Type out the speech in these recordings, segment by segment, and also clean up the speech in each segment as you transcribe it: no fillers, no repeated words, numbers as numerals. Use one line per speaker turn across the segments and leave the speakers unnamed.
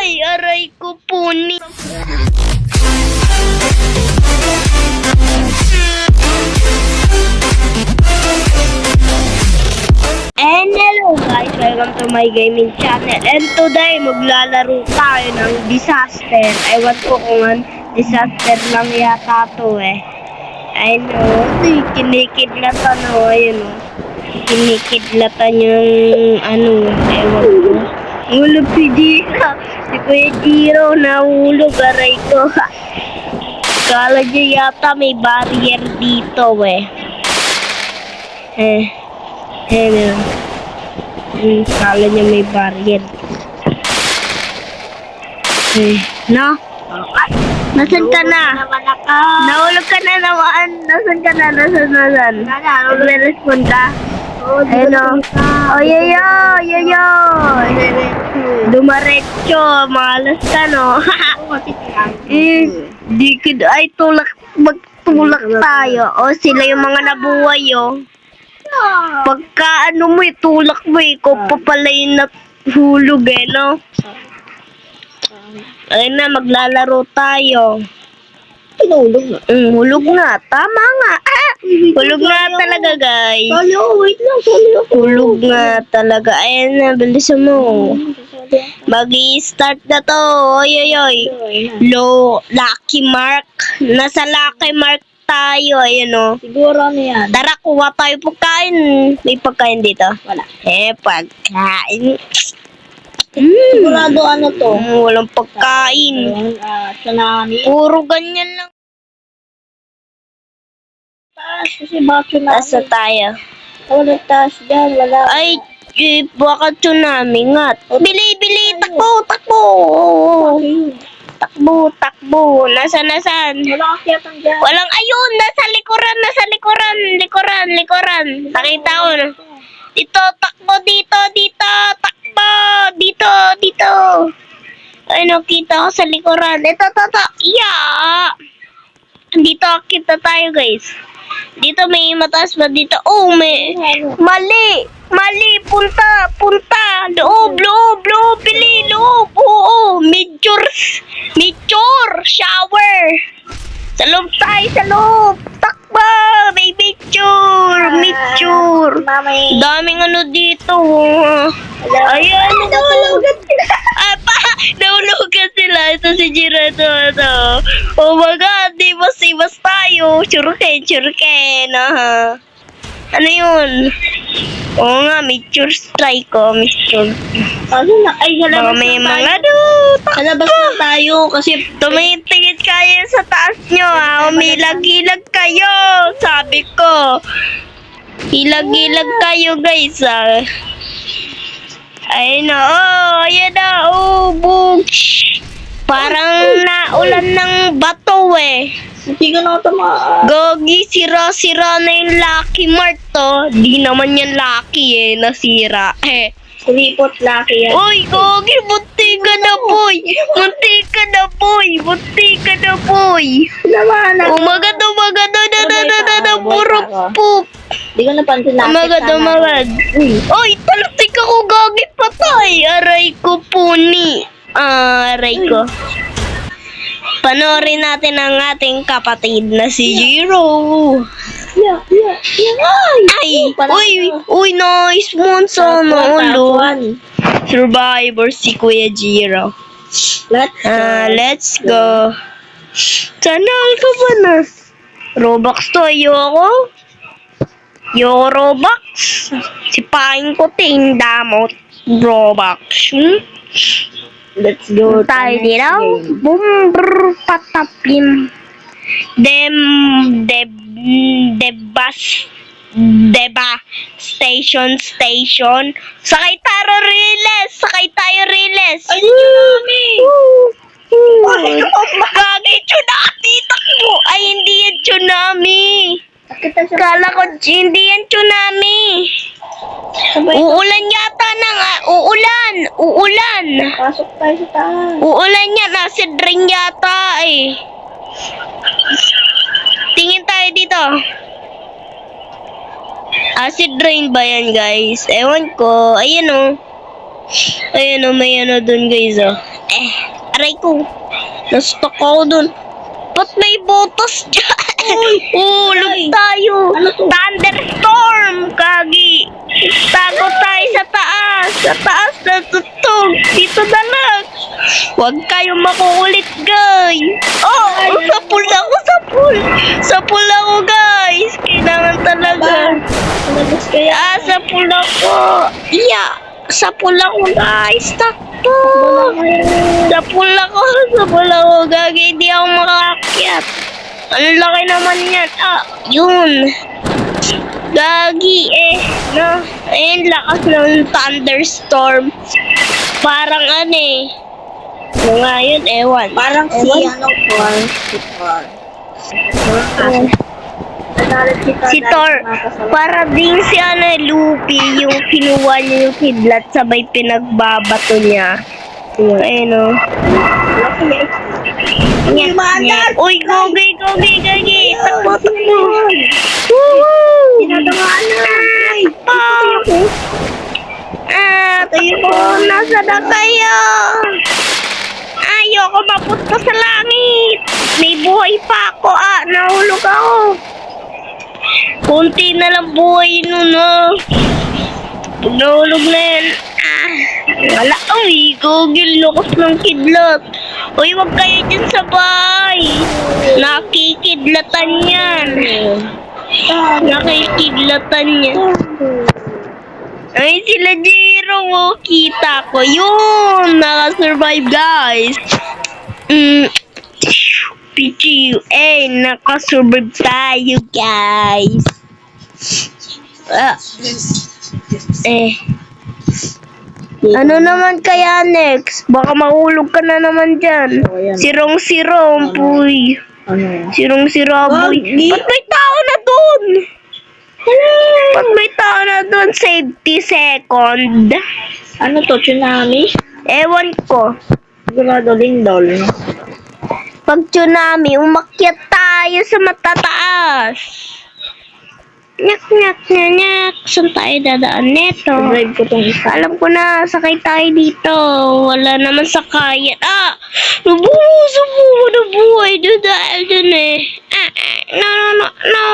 patay! Aray ko puni! And hello guys! Welcome to my gaming channel. And today, maglalaro tayo ng disaster. Ewan ko kung disaster lang yata to eh. I know, kinikidlatan o, ayun o. Kinikidlatan yung ewan ko. Hulog si Giro. Si Kuya Giro, nahulog, aray ko. Kala niya yata may barrier dito eh. Kala niya may barrier. No? Nasan ka na? Nahulog ka na naman. Nasan ka na? Nasan? Nagre-respond ka? Ano? Oyoyo! Dumaretso. Malas ka, no? Ay, magtulak tayo. O, sila yung mga nabuhay, oh. Pagka mo, tulak mo, ikaw pa pala yung nahulog, eh, no? Ayun na, maglalaro tayo.
Hulog na.
Hulog nga. Tama nga. Hulog nga talaga, guys.
Wait lang.
Hulog nga talaga. Ayun na, bilisan mo. Mag-i-start na to. Oy. Lucky Mark. Nasa Lucky Mark tayo. Ayun o.
Siguro ano yan?
Tara, kuha tayo pagkain. May pagkain dito?
Wala.
Pagkain.
Sigurado ano to?
Walang pagkain.
Tsunami.
Puro ganyan lang.
Taas kasi baka tsunami.
Asa tayo?
Wala taas dyan. Wala.
Ay, baka tsunami nga. Bili! Takbo! Nasaan?
Wala kakyatan dyan.
Walang ayun! Nasa likuran! Nakita ko na. Dito! Takbo! Dito! Takbo! Dito! Ay, nakita ko sa likuran. Ito! Yeah! Dito, kita tayo, guys. Dito may mataas ba dito? Oh, may... Mali! Punta! Loob! Bili! Loob! Oo! Mature! Shower! Sa loob! Takbo! May mature! Daming dito. Ayan! Nahulugan sila. Ito si Giro. Ito. Oh my God! Di ba simas tayo? Shuriken. Ano yun? Oo nga, mature strike ko. Mature.
Ay,
Baka may mga
Kalabas na tayo kasi
tumitingin kayo sa taas nyo, ha? Umilag-ilag kayo. Sabi ko. Ilag-ilag kayo, guys, ha? Ayun na. Ayan na. Books. Parang naulan ng bato, eh.
hindi ka na tamaan.
Gogi, sira-sira na yung Lucky Mart, to. Di naman yan lucky, eh. Nasira, eh.
Kuripot laki yan.
Uy, Gogi, bunti ka na, boy.
Naman na.
Umagad. Puro poop.
Hindi ko napansin na.
Umagad. Uy, talsik ako, Gogi, patay. Aray ko, puni. Aray ko. Panoorin natin ang ating kapatid na si Giro.
Yeah.
Ay! Uy, nice one sa ulo. Survivor si Kuya Giro. Let's go. Channel ka ba na? Robux to, ayoko. Robux. Sipahin ko damot. Robux.
Let's go.
Tayo dito. Boom, brr, patapim. Deba station. Sakay tayo riles.
Ay, tsunami.
Gagi, tsunami. Takbo. Ay, hindi yan tsunami. Kala ko hindi yan tsunami. Uulan yata uulan.
Pasok tayo sa taas.
Uulan yan, acid rain yata eh. Tingin tayo dito. Acid rain ba yan, guys? Ewan ko. Ayan o. Ayun o, may ano dun guys oh. Aray ko. Nastuck ako dun. Ba't may butas dyan? Ulog tayo.
Ano to?
Thunderstorm, kagi. Tago tayo sa taas. Sa taas na tutog. Dito na lang. Huwag kayong makukulit, guys. Oh, sa pool ako, sa pool. Sa pool ako, guys. Kailangan talaga.
Nalabas kaya.
Sa pool ako. Yeah. Sa pool ako, guys. Takbo. Sa pool ako. Sa pool ako, gagi. Hindi ako makakakyat. Ang laki naman yan. Yun. Gagi no. Ayun, lakas ng thunderstorm. Parang ano nga yun, ewan.
Parang si ano, Thor. Si Thor.
Si Thor. Para din si Luffy, yung kinuha niya yung kidlat, sabay pinagbabato niya. Ayun o. Uy, gogi. Takbo. Woohoo!
Tinatamaan na. Ay,
Tayo ko, nasa na kayo? Ayoko mapunta sa langit. May buhay pa ako, nahulog ako. Kunti na lang buhay nun, Pag nahulog na yan, wala. Uy, gogil, lakas ng kidlat. Uy, wag kayo dyan sa bahay. Nakikidlatan yan. Nakikidlatan yan. Ay, sila Jiro, kita ko. Yun, nakasurvive, guys. PGUA, nakasurvive tayo, guys. Ano naman kaya next? Baka mahulog ka na naman dyan. Sirong-sirong, puy.
Ano?
Sirong-sirong, puy. Ba't may tao na dun? Ba't may tao na dun? Safety second.
Ano to, tsunami?
Ewan ko.
Sigurado lindol.
Pag tsunami, umakyat tayo sa matataas. Nyak. Saan tayo dadaan neto?
Drive ko tong isa.
Alam ko na, sakay tayo dito. Wala naman sakayan. Nabuhay doon dahil dun No.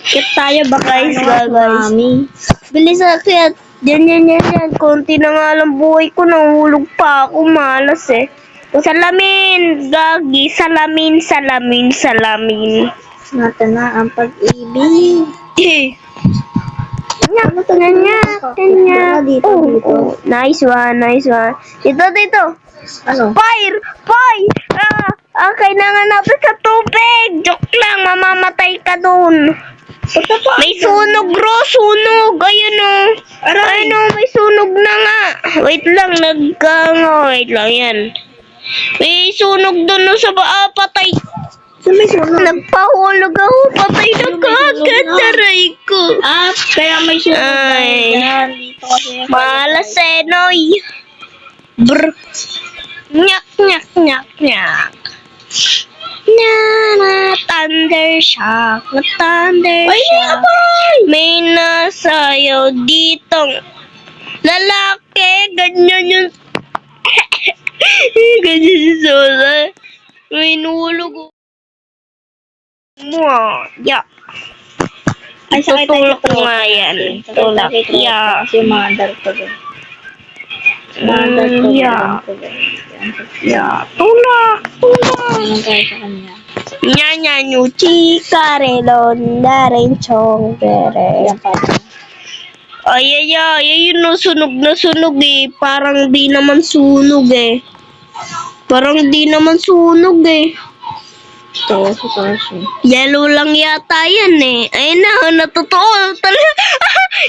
Kit tayo baka
Guys.
tsunami.
Bilis akyat. Yan. Konti na nga lang buhay ko. Nahulog pa ako. Malas Salamin. Gagi. Salamin.
Natin na ang pag-ibig.
Ano to? Kanya.
Dito.
Nice one. Dito.
Ano?
Fire! Kailangan natin sa tubig! Joke lang, mamamatay ka dun. May sunog, sunog! Ayun may sunog na nga. Wait lang yan. May sunog dun sa patay.
May sunog.
Nagpahulog ako, patay na kagad, taray ko.
Kaya may sunog na
Ay.
yan. Dito kasi.
Malas Noy. Brr. Nyak. Thunder shock. May nasayaw ditong lalaki. Ganyan yung ganyan si Sola. May nulog.
Ay, sakay tayo
Tutulak ko nga yan. Tulak.
Kasi mother ko doon.
Tulak.
Ano tayo sa kanya?
Nyu chika relon darin chong pere.
Yan pa.
Ay, yun sunog na sunog Parang di naman sunog
Ito, si Tarsi.
Yellow lang yata yan Ayun na, natotoo talaga.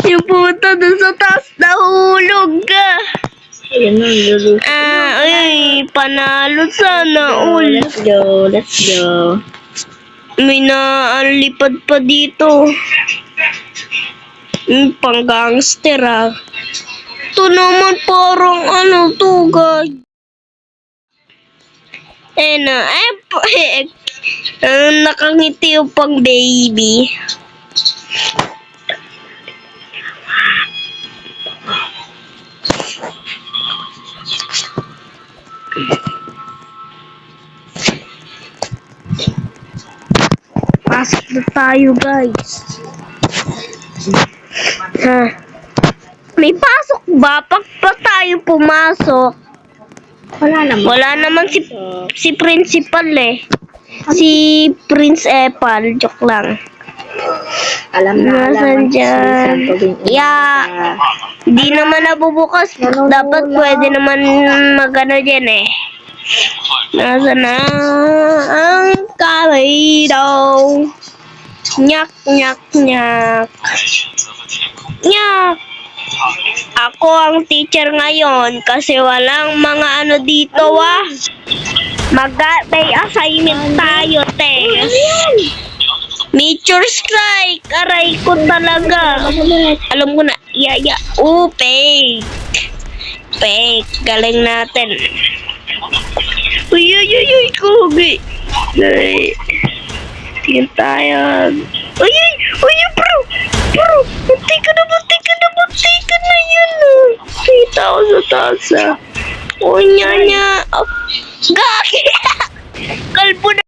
Yung pumunta dun sa taas, nahulog
Ayun na, nilulus.
Panalo sana all.
Let's go.
May naalipad pa dito. Pang gangster Ito naman parang guys. Nakangiti yung pang baby. Pasok na tayo, guys. Ha? May pasok ba? Pag pa tayo pumasok,
Wala naman.
wala naman si principal eh. Si Prince Epal, joke lang.
Alam na
Nasaan
alam.
dyan? Yeah. Di naman nabubukas. Dapat pwede naman magano dyan eh. Nasaan na ang kalido? Nyak, nyak, nyak. Nyak. Ako ang teacher ngayon kasi walang mga ano dito may assignment tayo, test. Nature strike! Aray ko talaga. Alam ko na. Yeah. Oh, fake. Fake. Galing natin. Uy, kugi. Ay. Tingin tayo. Uy, bro. Munti ka na yan. Kita ko sa taas. Oh, nya. Gagi. Kalbo na.